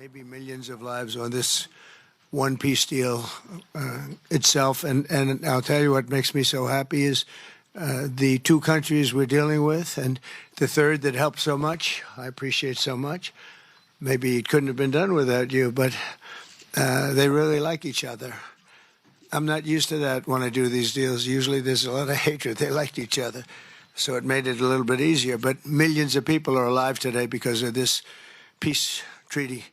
maybe millions of lives on this one peace deal itself. And I'll tell you what makes me so happy is the two countries we're dealing with, and the third that helped so much. I appreciate so much. Maybe it couldn't have been done without you, but they really like each other. I'm not used to that when I do these deals. Usually there's a lot of hatred. They liked each other. So it made it a little bit easier. But millions of people are alive today because of this peace treaty.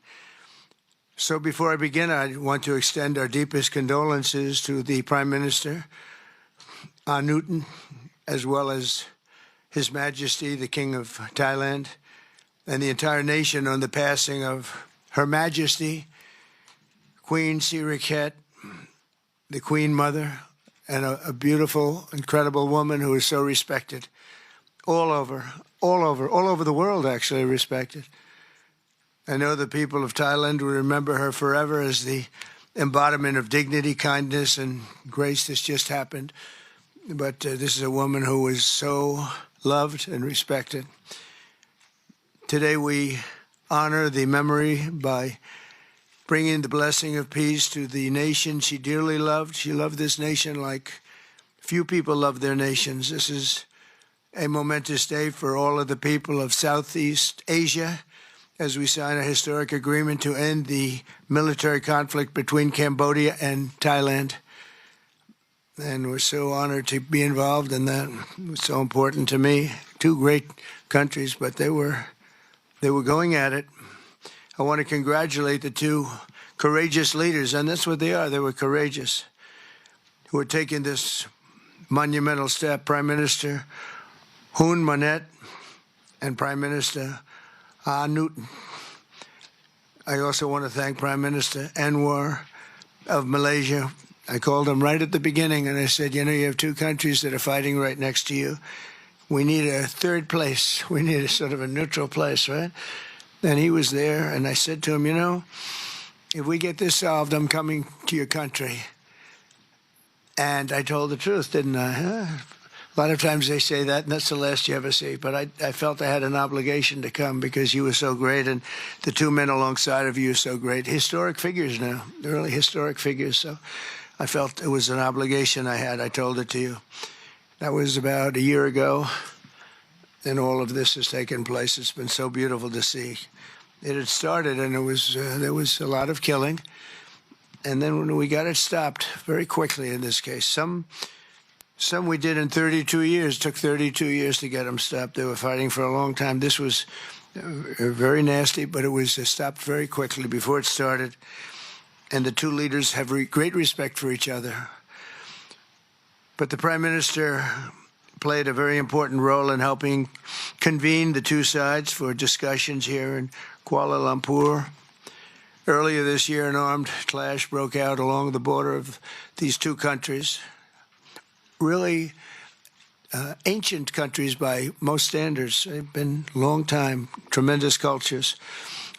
So before I begin, I want to extend our deepest condolences to the Prime Minister, Newton, as well as His Majesty, the King of Thailand, and the entire nation on the passing of Her Majesty, Queen Sirikhet, the Queen Mother, and a beautiful, incredible woman who is so respected all over the world, actually respected. I know the people of Thailand will remember her forever as the embodiment of dignity, kindness, and grace. This just happened. But this is a woman who was so loved and respected. Today we honor the memory by bringing the blessing of peace to the nation she dearly loved. She loved this nation like few people love their nations. This is a momentous day for all of the people of Southeast Asia as we sign a historic agreement to end the military conflict between Cambodia and Thailand. And we're so honored to be involved in that. It was so important to me. Two great countries, but they were going at it. I want to congratulate the two courageous leaders, and that's what they are. They were courageous, who are taking this monumental step. Prime Minister Hun Manet and Prime Minister Newton. I also want to thank Prime Minister Anwar of Malaysia. I called him right at the beginning, and I said, you know, you have two countries that are fighting right next to you. We need a third place. We need a sort of a neutral place, right? And he was there, and I said to him, you know, if we get this solved, I'm coming to your country. And I told the truth, didn't I? A lot of times they say that, and that's the last you ever see. But I felt I had an obligation to come because you were so great, and the two men alongside of you are so great. Historic figures now, really historic figures. So I felt it was an obligation I had. I told it to you. That was about a year ago, and all of this has taken place. It's been so beautiful to see. It had started, and there was a lot of killing. And then when we got it stopped very quickly in this case, some we did in 32 years. It took 32 years to get them stopped. They were fighting for a long time. This was very nasty, but it was stopped very quickly before it started. And the two leaders have great respect for each other. But the Prime Minister played a very important role in helping convene the two sides for discussions here in Kuala Lumpur. Earlier this year, an armed clash broke out along the border of these two countries. Really ancient countries by most standards. They've been long time, tremendous cultures,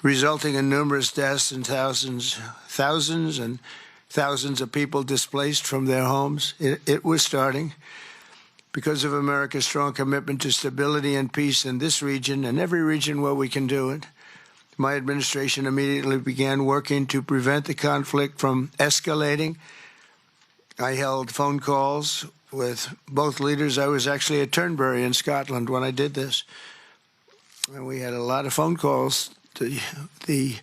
resulting in numerous deaths and thousands and thousands of people displaced from their homes. It was starting because of America's strong commitment to stability and peace in this region and every region where we can do it. My administration immediately began working to prevent the conflict from escalating. I held phone calls with both leaders. I was actually at Turnberry in Scotland when I did this. And we had a lot of phone calls to the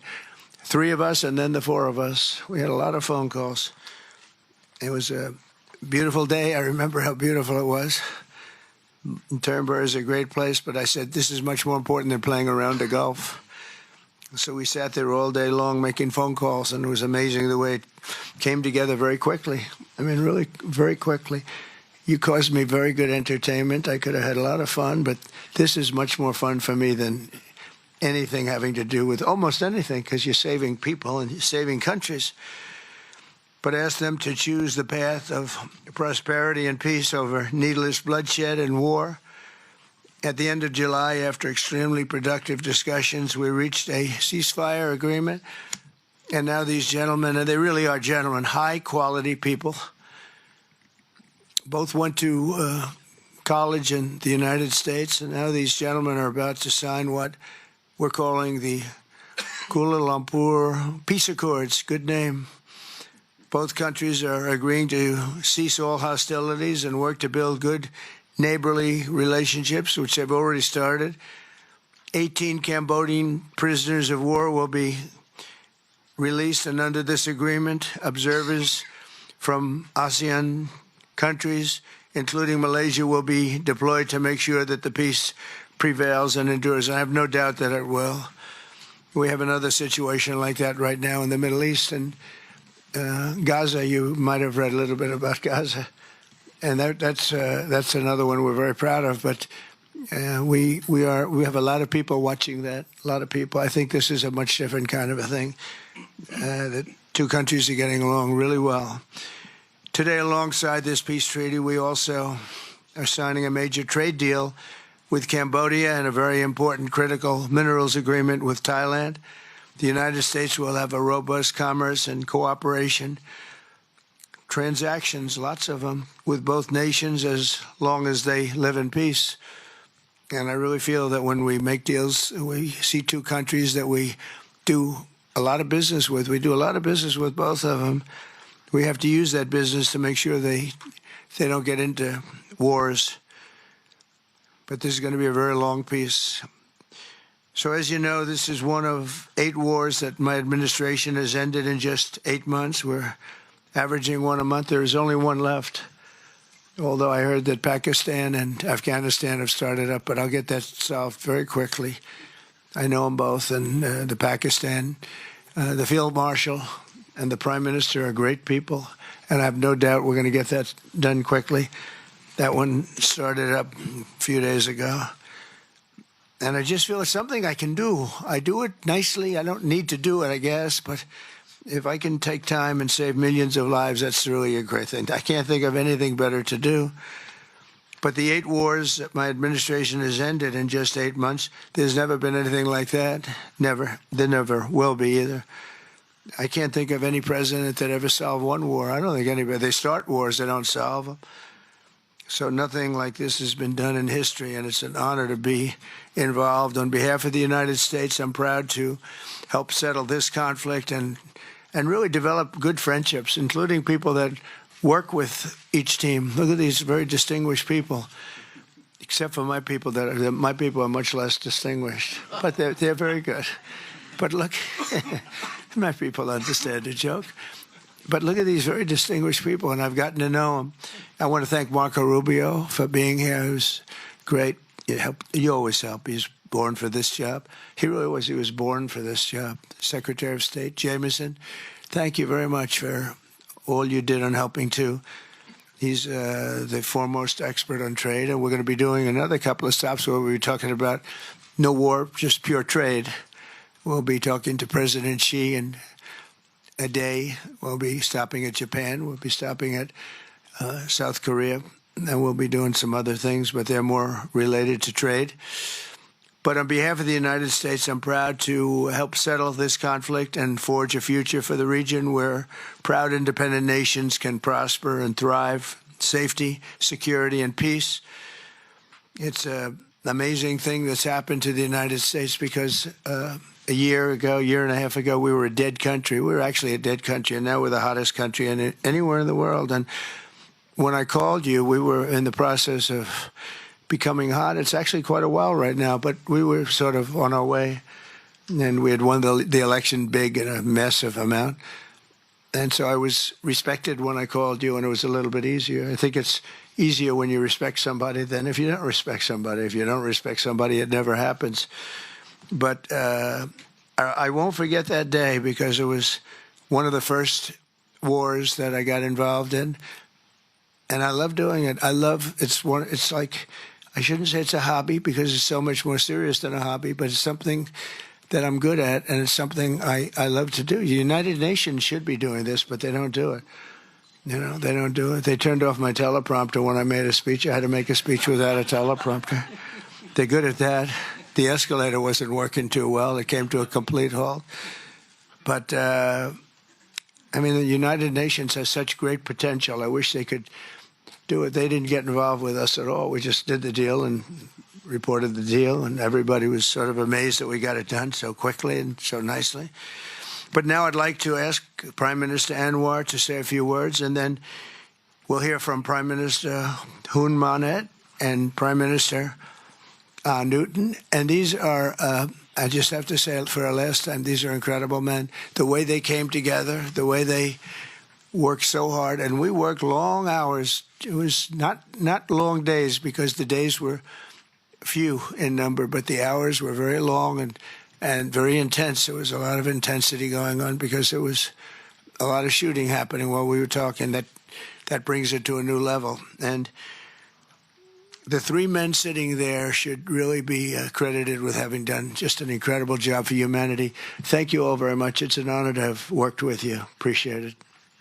three of us and then the four of us. We had a lot of phone calls. It was a beautiful day. I remember how beautiful it was. Turnberry is a great place, but I said, this is much more important than playing around the golf. So we sat there all day long making phone calls, and it was amazing the way it came together very quickly. I mean, really very quickly. You caused me very good entertainment. I could have had a lot of fun, but this is much more fun for me than anything having to do with almost anything, because you're saving people and you're saving countries. But ask them to choose the path of prosperity and peace over needless bloodshed and war. At the end of July, after extremely productive discussions, we reached a ceasefire agreement. And now these gentlemen, and they really are gentlemen, high-quality people, both went to college in the United States, and now these gentlemen are about to sign what we're calling the Kuala Lumpur Peace Accords, good name. Both countries are agreeing to cease all hostilities and work to build good neighborly relationships, which they've already started. 18 Cambodian prisoners of war will be released, and under this agreement, observers from ASEAN countries, including Malaysia, will be deployed to make sure that the peace prevails and endures. I have no doubt that it will. We have another situation like that right now in the Middle East, and Gaza. You might have read a little bit about Gaza, and that's another one we're very proud of. But we have a lot of people watching that. A lot of people. I think this is a much different kind of a thing. The two countries are getting along really well. Today, alongside this peace treaty, we also are signing a major trade deal with Cambodia and a very important critical minerals agreement with Thailand. The United States will have a robust commerce and cooperation transactions, lots of them, with both nations as long as they live in peace. And I really feel that when we make deals, we see two countries that we do a lot of business with. We do a lot of business with both of them. We have to use that business to make sure they don't get into wars. But this is going to be a very long peace. So as you know, this is one of 8 wars that my administration has ended in just 8 months. We're averaging one a month. There is only one left, although I heard that Pakistan and Afghanistan have started up, but I'll get that solved very quickly. I know them both, and the Pakistan, the Field Marshal and the Prime Minister are great people, and I have no doubt we're going to get that done quickly. That one started up a few days ago. And I just feel it's something I can do. I do it nicely. I don't need to do it, I guess. But if I can take time and save millions of lives, that's really a great thing. I can't think of anything better to do. But the 8 wars that my administration has ended in just 8 months, there's never been anything like that. Never. There never will be either. I can't think of any president that ever solved one war. I don't think anybody. They start wars, they don't solve them. So nothing like this has been done in history, and it's an honor to be involved. On behalf of the United States, I'm proud to help settle this conflict and really develop good friendships, including people that work with each team. Look at these very distinguished people, except for my people. My people are much less distinguished, but they're very good. But look, my people understand the joke. But look at these very distinguished people, and I've gotten to know them. I want to thank Marco Rubio for being here. He was great. You always help. He's born for this job. He really was. He was born for this job. Secretary of State Jameson, thank you very much for all you did on helping, too. He's the foremost expert on trade, and we're going to be doing another couple of stops where we'll be talking about no war, just pure trade. We'll be talking to President Xi and a day. We'll be stopping at Japan. We'll be stopping at South Korea. And we'll be doing some other things, but they're more related to trade. But on behalf of the United States, I'm proud to help settle this conflict and forge a future for the region where proud independent nations can prosper and thrive, safety, security, and peace. It's an amazing thing that's happened to the United States because a year and a half ago, we were a dead country. We were actually a dead country, and now we're the hottest country anywhere in the world. And when I called you, we were in the process of becoming hot. It's actually quite a while right now, but we were sort of on our way. And we had won the election big in a massive amount. And so I was respected when I called you, and it was a little bit easier. I think it's easier when you respect somebody than if you don't respect somebody. If you don't respect somebody, it never happens. But I won't forget that day because it was one of the first wars that I got involved in. And I love doing it. It's like, I shouldn't say it's a hobby because it's so much more serious than a hobby, but it's something that I'm good at, and it's something I love to do. The United Nations should be doing this, but they don't do it. You know, they don't do it. They turned off my teleprompter when I made a speech. I had to make a speech without a teleprompter. They're good at that. The escalator wasn't working too well. It came to a complete halt. But, I mean, the United Nations has such great potential. I wish they could do it. They didn't get involved with us at all. We just did the deal, and reported the deal, and everybody was sort of amazed that we got it done so quickly and so nicely. But now I'd like to ask Prime Minister Anwar to say a few words, and then we'll hear from Prime Minister Hun Manet and Prime Minister Newton. And these are, I just have to say it for a last time, these are incredible men. The way they came together, the way they worked so hard, and we worked long hours. It was not long days because the days were few in number, but the hours were very long and very intense. There was a lot of intensity going on because there was a lot of shooting happening while we were talking. That brings it to a new level. And the three men sitting there should really be credited with having done just an incredible job for humanity. Thank you all very much. It's an honor to have worked with you. Appreciate it.